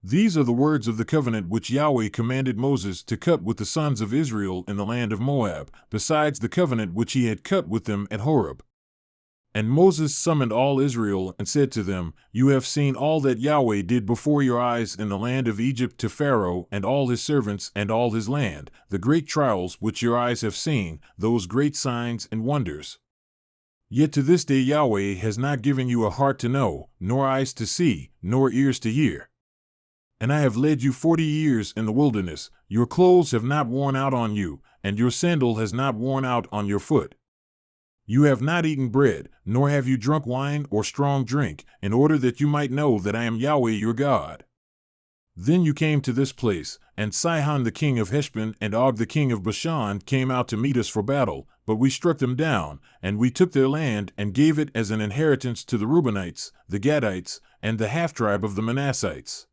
These are the words of the covenant which Yahweh commanded Moses to cut with the sons of Israel in the land of Moab, besides the covenant which he had cut with them at Horeb. And Moses summoned all Israel and said to them, You have seen all that Yahweh did before your eyes in the land of Egypt to Pharaoh and all his servants and all his land, the great trials which your eyes have seen, those great signs and wonders. Yet to this day Yahweh has not given you a heart to know, nor eyes to see, nor ears to hear. And I have led you 40 years in the wilderness, your clothes have not worn out on you, and your sandal has not worn out on your foot. You have not eaten bread, nor have you drunk wine or strong drink, in order that you might know that I am Yahweh your God. Then you came to this place, and Sihon the king of Heshbon and Og the king of Bashan came out to meet us for battle, but we struck them down, and we took their land and gave it as an inheritance to the Reubenites, the Gadites, and the half-tribe of the Manassites.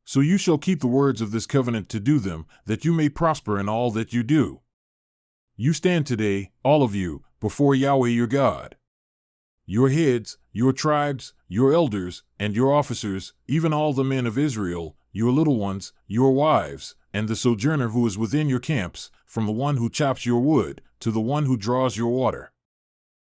So you shall keep the words of this covenant to do them, that you may prosper in all that you do. You stand today, all of you, before Yahweh your God. Your heads, your tribes, your elders, and your officers, even all the men of Israel, your little ones, your wives, and the sojourner who is within your camps, from the one who chops your wood, to the one who draws your water.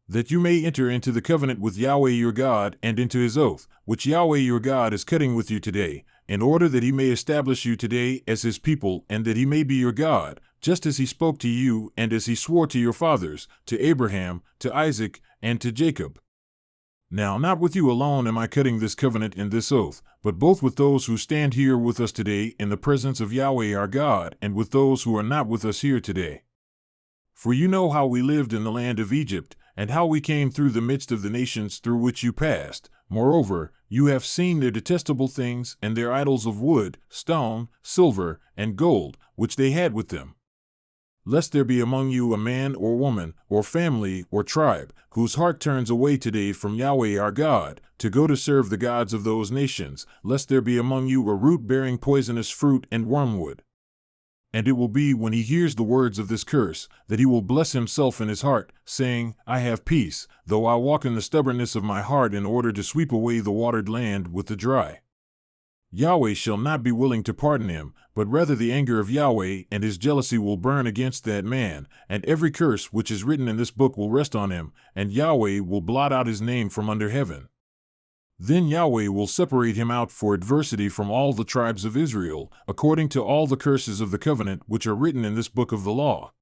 That you may enter into the covenant with Yahweh your God and into his oath, which Yahweh your God is cutting with you today, in order that he may establish you today as his people and that he may be your God, just as he spoke to you and as he swore to your fathers, to Abraham, to Isaac, and to Jacob. Now not with you alone am I cutting this covenant and this oath, but both with those who stand here with us today in the presence of Yahweh our God and with those who are not with us here today. For you know how we lived in the land of Egypt, and how we came through the midst of the nations through which you passed. Moreover, you have seen their detestable things and their idols of wood, stone, silver, and gold, which they had with them. Lest there be among you a man or woman, or family, or tribe, whose heart turns away today from Yahweh our God, to go to serve the gods of those nations, lest there be among you a root bearing poisonous fruit and wormwood. And it will be when he hears the words of this curse, that he will bless himself in his heart, saying, I have peace, though I walk in the stubbornness of my heart in order to sweep away the watered land with the dry. Yahweh shall not be willing to pardon him, but rather the anger of Yahweh and his jealousy will burn against that man, and every curse which is written in this book will rest on him, and Yahweh will blot out his name from under heaven. Then Yahweh will separate him out for adversity from all the tribes of Israel, according to all the curses of the covenant which are written in this book of the law.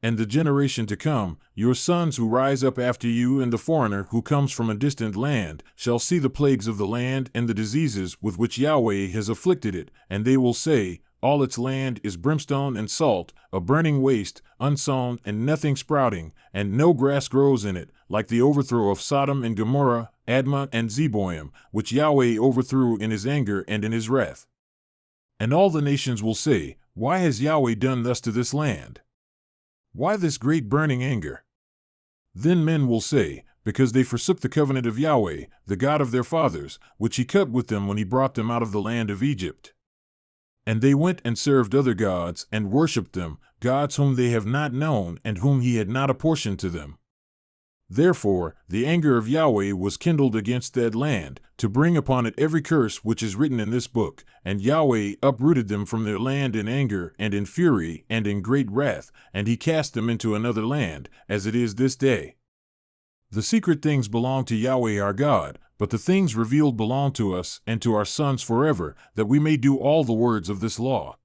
And the generation to come, your sons who rise up after you and the foreigner who comes from a distant land, shall see the plagues of the land and the diseases with which Yahweh has afflicted it, and they will say, All its land is brimstone and salt, a burning waste, unsown and nothing sprouting, and no grass grows in it, like the overthrow of Sodom and Gomorrah, Admah and Zeboim, which Yahweh overthrew in his anger and in his wrath. And all the nations will say, Why has Yahweh done thus to this land? Why this great burning anger? Then men will say, Because they forsook the covenant of Yahweh, the God of their fathers, which he cut with them when he brought them out of the land of Egypt. And they went and served other gods and worshipped them, gods whom they have not known and whom he had not apportioned to them. Therefore, the anger of Yahweh was kindled against that land, to bring upon it every curse which is written in this book, and Yahweh uprooted them from their land in anger and in fury and in great wrath, and he cast them into another land, as it is this day. The secret things belong to Yahweh our God, but the things revealed belong to us and to our sons forever, that we may do all the words of this law.